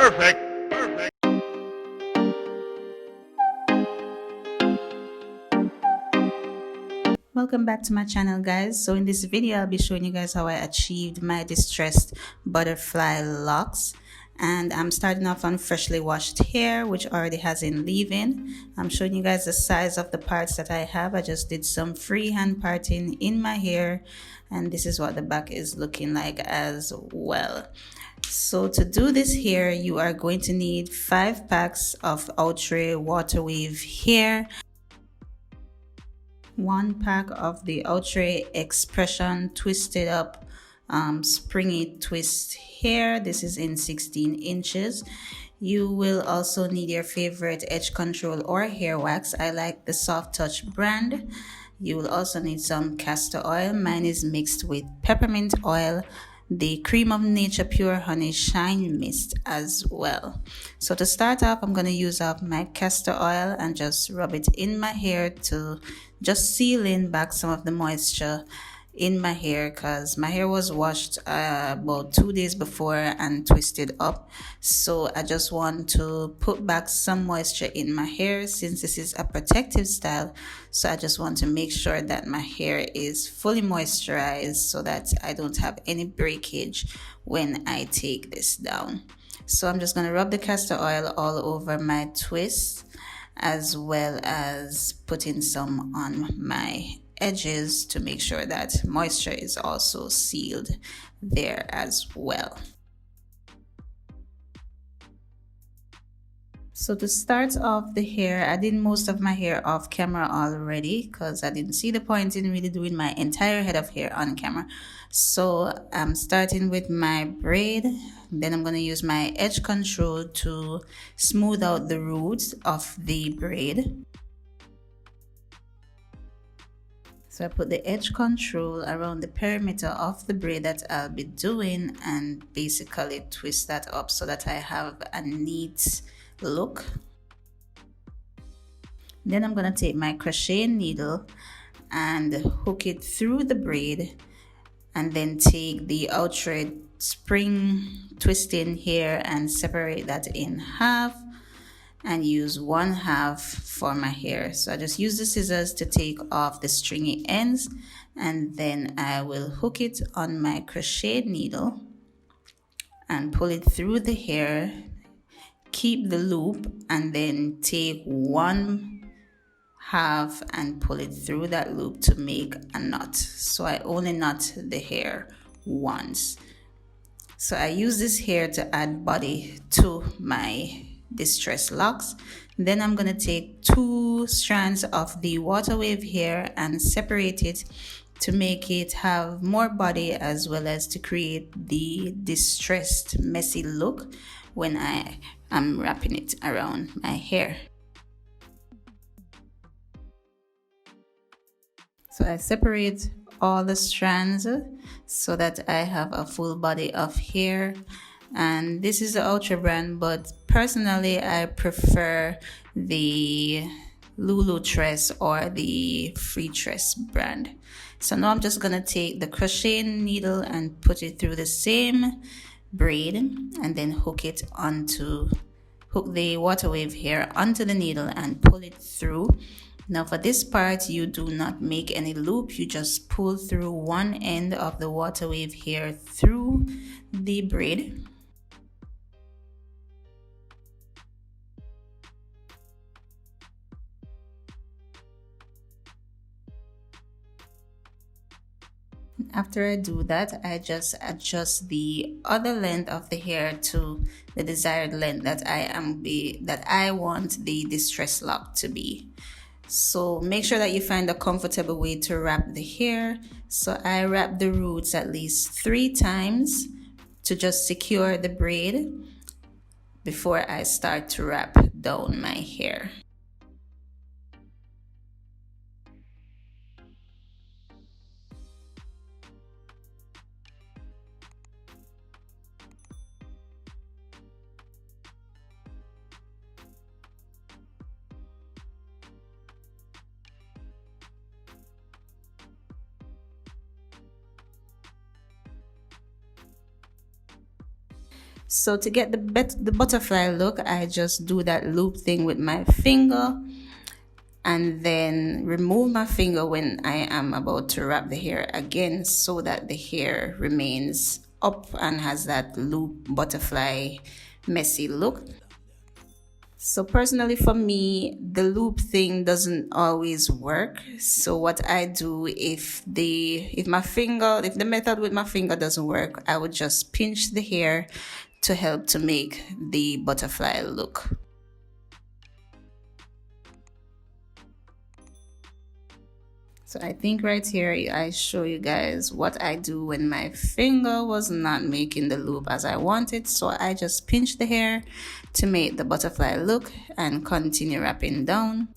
Perfect. Perfect. Welcome back to my channel, guys. So in this video I'll be showing you guys how I achieved my distressed butterfly locks, and I'm starting off on freshly washed hair which already has in leave-in. I'm showing you guys the size of the parts that I have. I just did some freehand parting in my hair, and this is what the back is looking like as well. So to do this hair, you are going to need 5 packs of Outre Waterwave hair, 1 pack of the Outre X-Pression Twisted Up Springy Twist hair. This is in 16 inches. You will also need your favorite edge control or hair wax. I like the Soft Touch brand. You will also need some castor oil. Mine is mixed with peppermint oil, the Creme of Nature Pure Honey Shine Mist as well. So to start off, I'm going to use up my castor oil and just rub it in my hair to just seal in back some of the moisture in my hair, because my hair was washed about 2 days before and twisted up. So I just want to put back some moisture in my hair since this is a protective style. So I just want to make sure that my hair is fully moisturized so that I don't have any breakage when I take this down. So I'm just going to rub the castor oil all over my twist, as well as putting some on my edges to make sure that moisture is also sealed there as well. So to start off the hair, I did most of my hair off camera already because I didn't see the point in really doing my entire head of hair on camera. So I'm starting with my braid. Then I'm going to use my edge control to smooth out the roots of the braid. So I put the edge control around the perimeter of the braid that I'll be doing and basically twist that up so that I have a neat look. Then I'm going to take my crochet needle and hook it through the braid, and then take the Outre spring twisting hair and separate that in half and use 1/2 for my hair. So I just use the scissors to take off the stringy ends, and then I will hook it on my crochet needle and pull it through the hair, keep the loop, and then take 1/2 and pull it through that loop to make a knot. So I only knot the hair once. So I use this hair to add body to my distressed locks. Then I'm going to take 2 strands of the water wave hair and separate it to make it have more body, as well as to create the distressed messy look when I am wrapping it around my hair. So I separate all the strands so that I have a full body of hair. And this is the Outre brand, but personally I prefer the Lulu Tress or the Free Tress brand. So now I'm just gonna take the crochet needle and put it through the same braid, and then hook the water wave hair onto the needle and pull it through. Now for this part, you do not make any loop, you just pull through one end of the water wave hair through the braid. After I do that, I just adjust the other length of the hair to the desired length that I want the distress lock to be. So make sure that you find a comfortable way to wrap the hair. So I wrap the roots at least 3 times to just secure the braid before I start to wrap down my hair. So to get the butterfly look, I just do that loop thing with my finger and then remove my finger when I am about to wrap the hair again, so that the hair remains up and has that loop butterfly messy look. So personally for me, the loop thing doesn't always work. So what I do, if the method with my finger doesn't work, I would just pinch the hair to help to make the butterfly look. So I think right here I show you guys what I do when my finger was not making the loop as I wanted. So I just pinch the hair to make the butterfly look and continue wrapping down.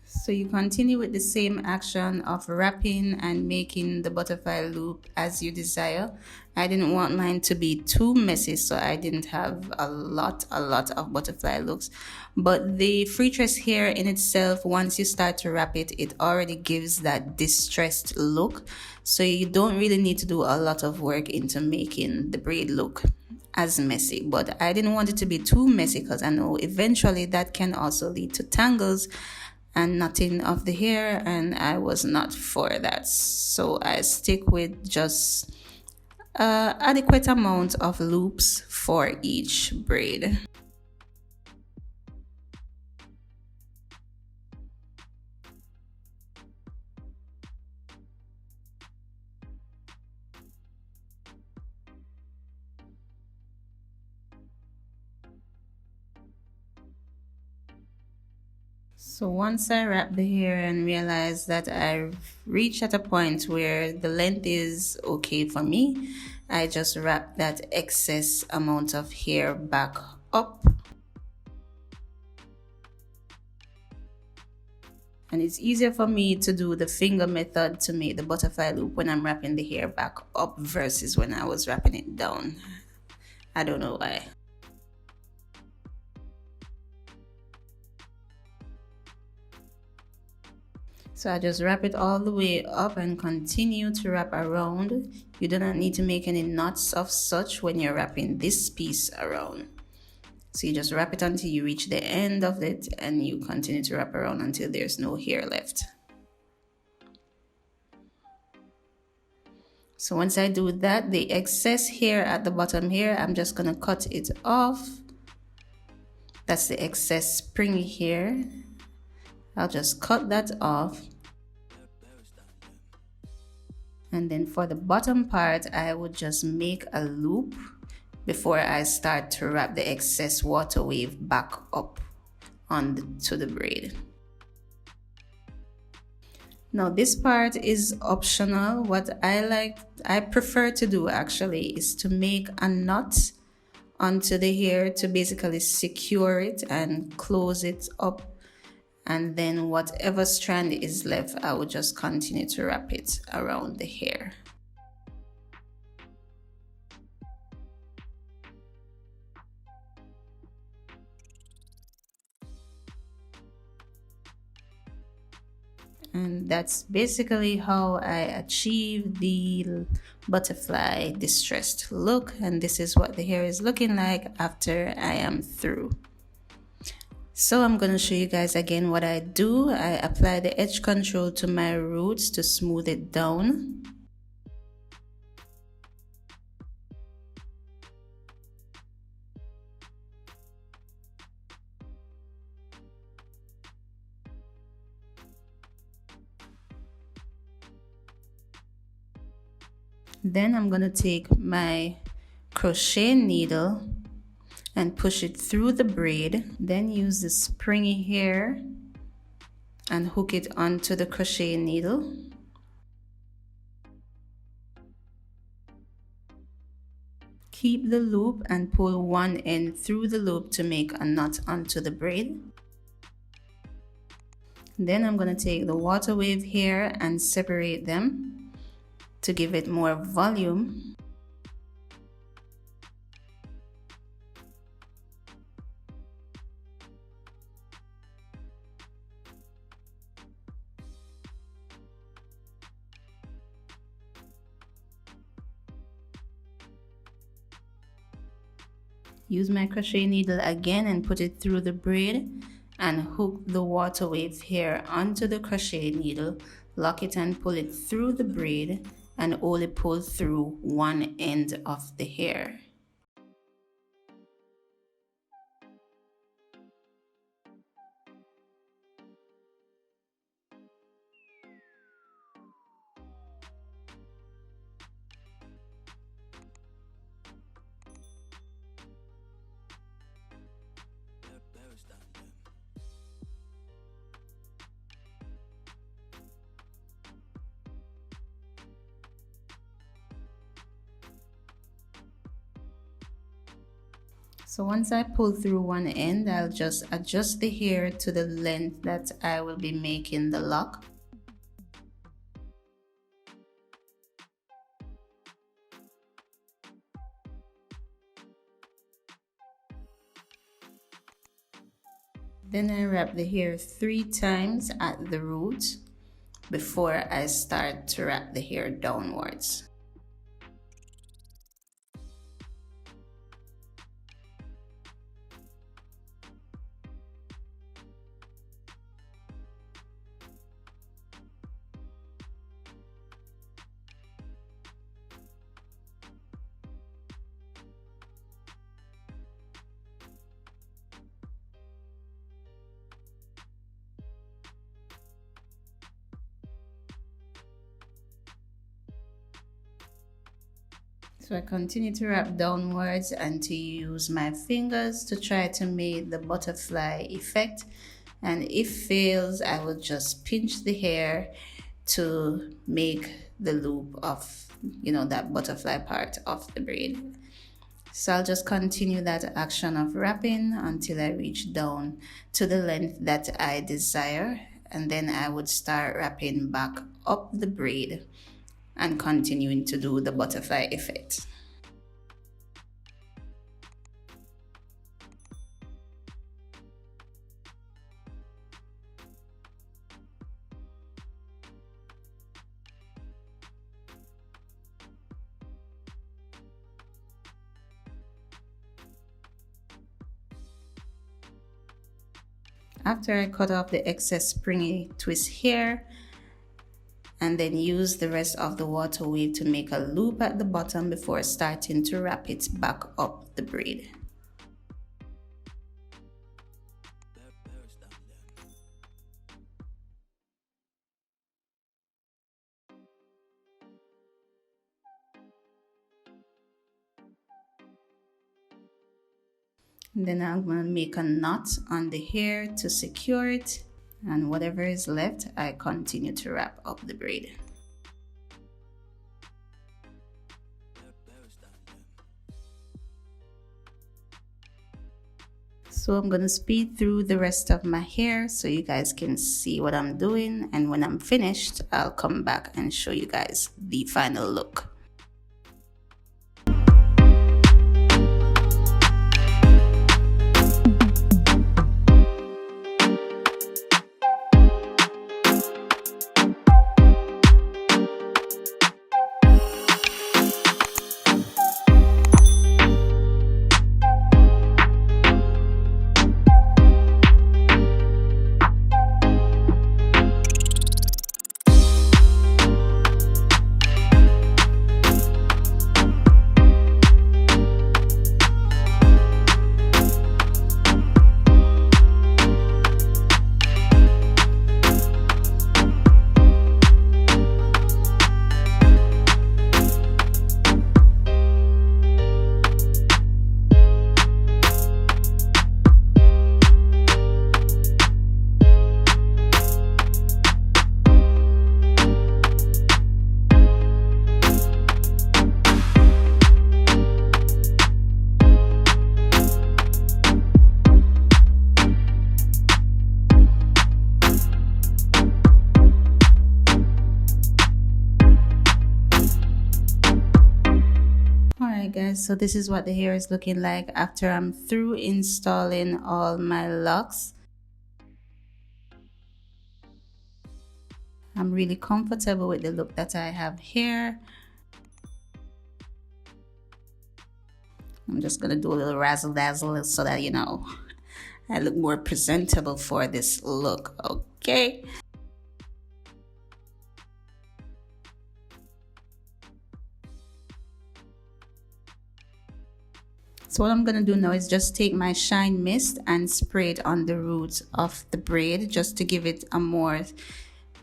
So you continue with the same action of wrapping and making the butterfly loop as you desire. I didn't want mine to be too messy, so I didn't have a lot of butterfly looks. But the free tress hair in itself, once you start to wrap it, it already gives that distressed look. So you don't really need to do a lot of work into making the braid look as messy. But I didn't want it to be too messy because I know eventually that can also lead to tangles and knotting of the hair, and I was not for that. So I stick with just adequate amount of loops for each braid. So once I wrap the hair and realize that I've reached at a point where the length is okay for me, I just wrap that excess amount of hair back up. And it's easier for me to do the finger method to make the butterfly loop when I'm wrapping the hair back up versus when I was wrapping it down. I don't know why. So I just wrap it all the way up and continue to wrap around. You do not need to make any knots of such when you're wrapping this piece around. So you just wrap it until you reach the end of it and you continue to wrap around until there's no hair left. So once I do that, the excess hair at the bottom here, I'm just gonna cut it off. That's the excess springy hair. I'll just cut that off. And then for the bottom part, I would just make a loop before I start to wrap the excess water wave back up to the braid. Now this part is optional. What I prefer to do actually is to make a knot onto the hair to basically secure it and close it up. And then whatever strand is left, I will just continue to wrap it around the hair. And that's basically how I achieve the butterfly distressed look. And this is what the hair is looking like after I am through. So I'm going to show you guys again what I do. I apply the edge control to my roots to smooth it down. Then I'm going to take my crochet needle and push it through the braid, then use the springy hair and hook it onto the crochet needle. keep the loop and pull one end through the loop to make a knot onto the braid. Then I'm going to take the water wave here and separate them to give it more volume. Use my crochet needle again and put it through the braid and hook the water wave here onto the crochet needle, lock it and pull it through the braid and only pull through one end of the hair. So once I pull through one end, I'll just adjust the hair to the length that I will be making the lock. Then I wrap the hair 3 times at the root before I start to wrap the hair downwards. So I continue to wrap downwards and to use my fingers to try to make the butterfly effect. And if fails, I will just pinch the hair to make the loop of, that butterfly part of the braid. So I'll just continue that action of wrapping until I reach down to the length that I desire. And then I would start wrapping back up the braid and continuing to do the butterfly effect. After I cut off the excess springy twist hair, and then use the rest of the water wave to make a loop at the bottom before starting to wrap it back up the braid. And then I'm going to make a knot on the hair to secure it. And whatever is left, I continue to wrap up the braid. So I'm going to speed through the rest of my hair so you guys can see what I'm doing. And when I'm finished, I'll come back and show you guys the final look. guys, so this is what the hair is looking like after I'm through installing all my locks. I'm really comfortable with the look that I have here. I'm just gonna do a little razzle dazzle so that you know I look more presentable for this look. Okay. So what I'm gonna do now is just take my shine mist and spray it on the roots of the braid just to give it a more,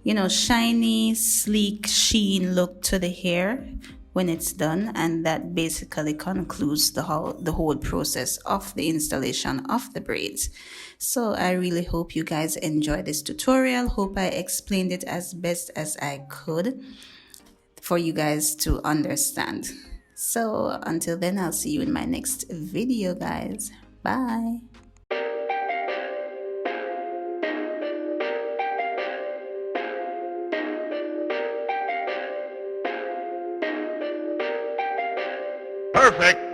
you know, shiny, sleek sheen look to the hair when it's done. And that basically concludes the whole process of the installation of the braids. So I really hope you guys enjoy this tutorial. Hope I explained it as best as I could for you guys to understand. So until then, I'll see you in my next video, guys. Bye. Perfect.